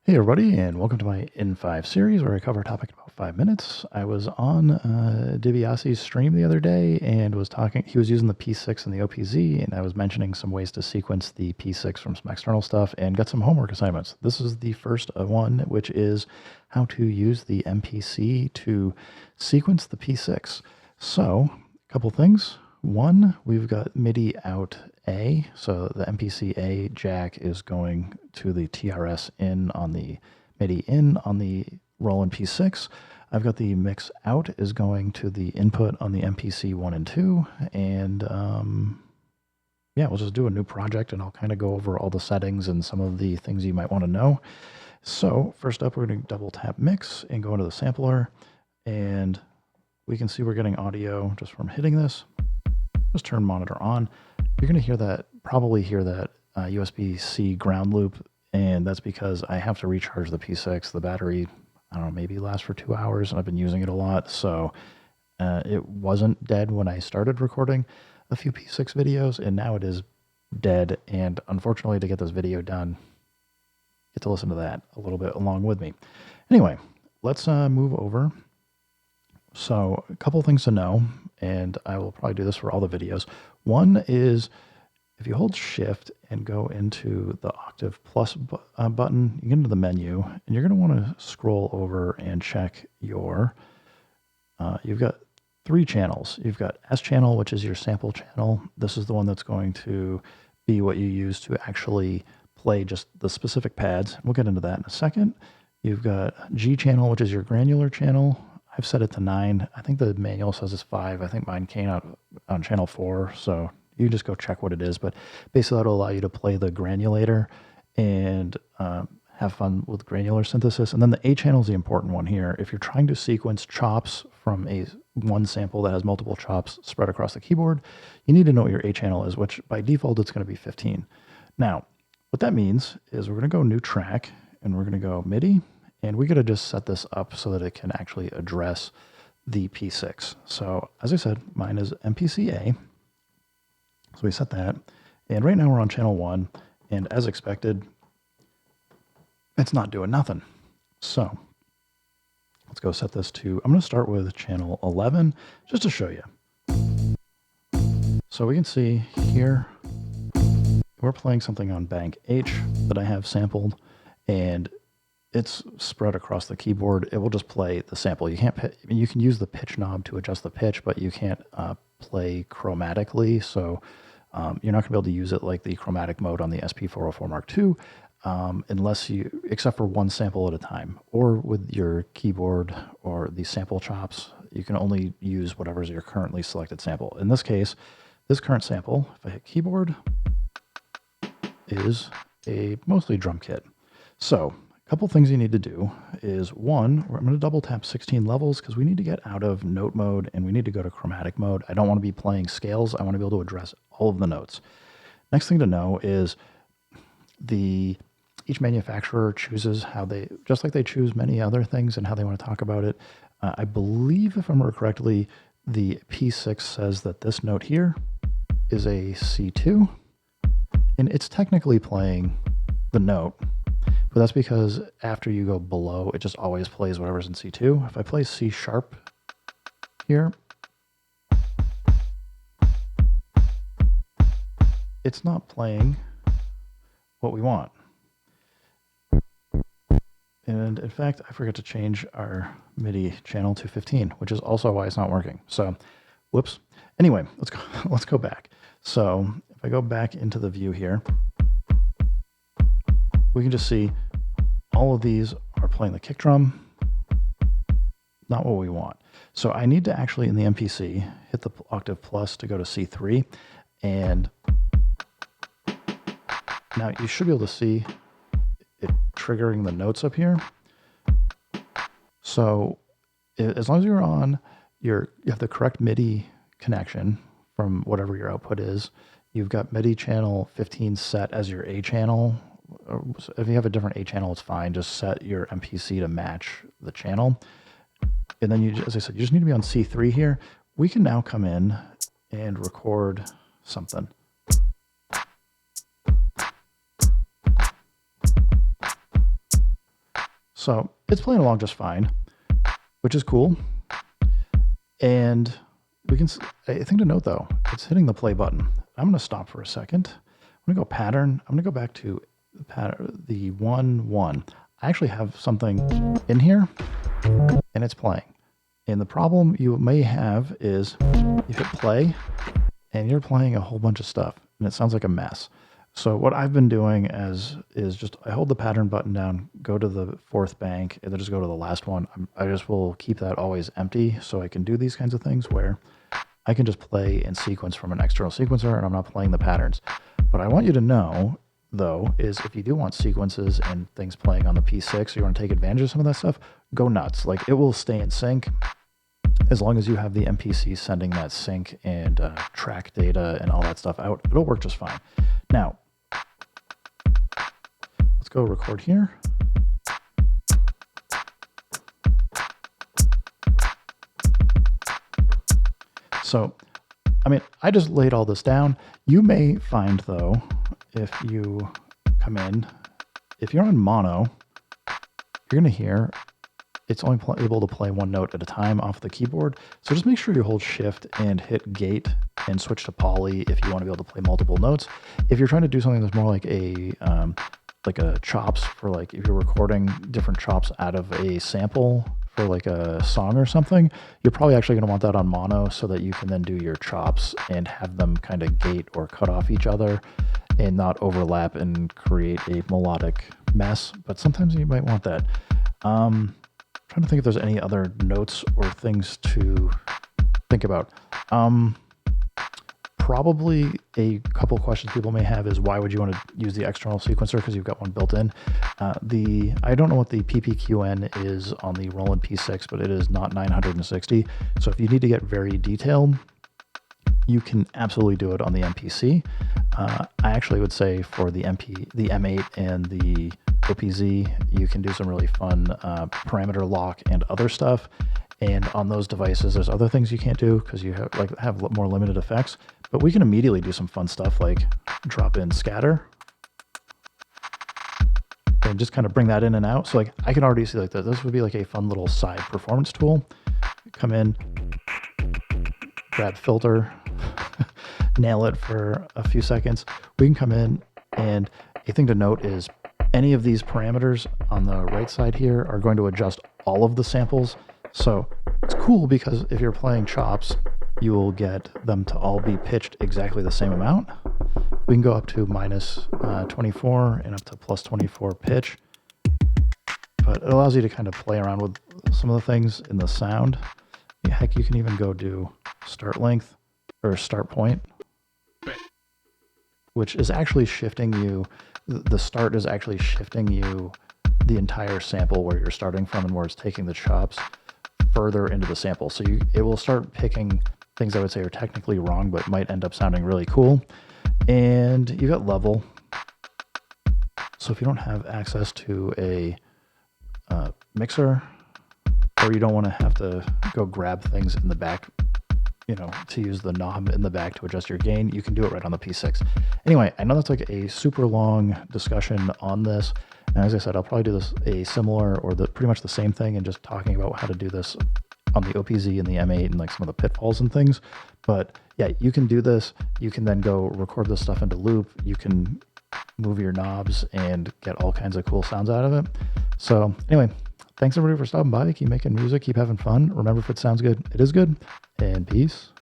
Hey everybody, and welcome to my in5 series where I cover a topic in about 5 minutes. I was on DiBiase's stream the other day and was talking. He was using the P6 and the OPZ, and I was mentioning some ways to sequence the P6 from some external stuff and got some homework assignments. This is the first one, which is how to use the MPC to sequence the P6. So, a couple things. One, we've got MIDI out A, so the MPC A jack is going to the TRS in on the MIDI in on the Roland P6. I've got the mix out is going to the input on the MPC 1 and 2, and yeah, we'll just do a new project and I'll kind of go over all the settings and some of the things you might want to know. So first up, we're going to double tap mix and go into the sampler, and we can see we're getting audio just from hitting this. Just turn monitor on. You're going to hear that, probably hear that USB-C ground loop, and that's because I have to recharge the P6. The battery, I don't know, maybe lasts for 2 hours, and I've been using it a lot, so it wasn't dead when I started recording a few P6 videos, and now it is dead, and unfortunately to get this video done, get to listen to that a little bit along with me. Anyway, let's move over. So a couple things to know, and I will probably do this for all the videos. One is if you hold shift and go into the octave plus button, you get into the menu, and you're going to want to scroll over and check your, you've got 3 channels. You've got S channel, which is your sample channel. This is the one that's going to be what you use to actually play just the specific pads. We'll get into that in a second. You've got G channel, which is your granular channel. I've set it to 9. I think the manual says it's 5. I think mine came out on channel 4, so you just go check what it is. But basically, that'll allow you to play the granulator and have fun with granular synthesis. And then the A channel is the important one here. If you're trying to sequence chops from one sample that has multiple chops spread across the keyboard, you need to know what your A channel is, which by default, it's going to be 15. Now, what that means is we're going to go new track, and we're going to go MIDI. And we got to just set this up so that it can actually address the P6. So as I said, mine is MPC-A. So we set that. And right now we're on channel 1. And as expected, it's not doing nothing. So let's go set this to, I'm going to start with channel 11 just to show you. So we can see here, we're playing something on bank H that I have sampled, and it's spread across the keyboard. It will just play the sample. You can't, you can use the pitch knob to adjust the pitch, but you can't play chromatically. So you're not gonna be able to use it like the chromatic mode on the SP404 Mark II, unless you, except for one sample at a time, or with your keyboard or the sample chops, you can only use whatever's your currently selected sample. In this case, this current sample, if I hit keyboard, is a mostly drum kit. So a couple things you need to do is, one, I'm going to double tap 16 levels because we need to get out of note mode and we need to go to chromatic mode. I don't want to be playing scales. I want to be able to address all of the notes. Next thing to know is each manufacturer chooses how they, just like they choose many other things and how they want to talk about it. I believe, if I remember correctly, the P6 says that this note here is a C2, and it's technically playing the note. But that's because after you go below, it just always plays whatever's in C2. If I play C sharp here, it's not playing what we want. And in fact, I forgot to change our MIDI channel to 15, which is also why it's not working. So, whoops. Anyway, let's go back. So if I go back into the view here, we can just see all of these are playing the kick drum, not what we want. So I need to actually, in the MPC, hit the octave plus to go to C3. And now you should be able to see it triggering the notes up here. So as long as you're on, you have the correct MIDI connection from whatever your output is. You've got MIDI channel 15 set as your A channel. If you have a different A channel, it's fine. Just set your MPC to match the channel. And then you, as I said, you just need to be on C3 here. We can now come in and record something. So it's playing along just fine, which is cool. And we can, a thing to note though, it's hitting the play button. I'm going to stop for a second. I'm going to go pattern. I'm going to go back to the 1-1. I actually have something in here and it's playing. And the problem you may have is you hit play and you're playing a whole bunch of stuff and it sounds like a mess. So what I've been doing is just I hold the pattern button down, go to the fourth bank, and then just go to the last one. I just will keep that always empty so I can do these kinds of things where I can just play in sequence from an external sequencer and I'm not playing the patterns. But I want you to know, though, is if you do want sequences and things playing on the P6, or you want to take advantage of some of that stuff, go nuts. Like, it will stay in sync as long as you have the MPC sending that sync and track data and all that stuff out. It'll work just fine. Now, let's go record here. So, I mean, I just laid all this down. You may find, though, if you come in, if you're on mono, you're going to hear it's only able to play one note at a time off the keyboard. So just make sure you hold shift and hit gate and switch to poly if you want to be able to play multiple notes. If you're trying to do something that's more like a chops for, like, if you're recording different chops out of a sample for like a song or something, you're probably actually going to want that on mono so that you can then do your chops and have them kind of gate or cut off each other and not overlap and create a melodic mess. But sometimes you might want that. Trying to think if there's any other notes or things to think about. Probably a couple questions people may have is why would you want to use the external sequencer, because you've got one built in. I don't know what the PPQN is on the Roland P6, but it is not 960. So if you need to get very detailed, you can absolutely do it on the MPC. I actually would say for the M8 and the OPZ, you can do some really fun parameter lock and other stuff. And on those devices, there's other things you can't do because you have more limited effects. But we can immediately do some fun stuff like drop in scatter and just kind of bring that in and out. So like I can already see like this would be like a fun little side performance tool. Come in, grab filter, nail it for a few seconds. We can come in, and a thing to note is any of these parameters on the right side here are going to adjust all of the samples. So it's cool because if you're playing chops, you will get them to all be pitched exactly the same amount. We can go up to minus 24 and up to plus 24 pitch. But it allows you to kind of play around with some of the things in the sound. Heck, you can even go do start length or start point, which is actually shifting you. The start is actually shifting you the entire sample where you're starting from and where it's taking the chops further into the sample. So it will start picking things I would say are technically wrong, but might end up sounding really cool. And you got level. So if you don't have access to a mixer, or you don't want to have to go grab things in the back, to use the knob in the back to adjust your gain, you can do it right on the P6. Anyway, I know that's like a super long discussion on this. And as I said, I'll probably do this a similar or pretty much the same thing and just talking about how to do this on the OPZ and the M8 and like some of the pitfalls and things. But yeah, you can do this. You can then go record this stuff into loop. You can move your knobs and get all kinds of cool sounds out of it. So anyway, thanks everybody for stopping by. Keep making music, keep having fun. Remember, if it sounds good, it is good. And peace.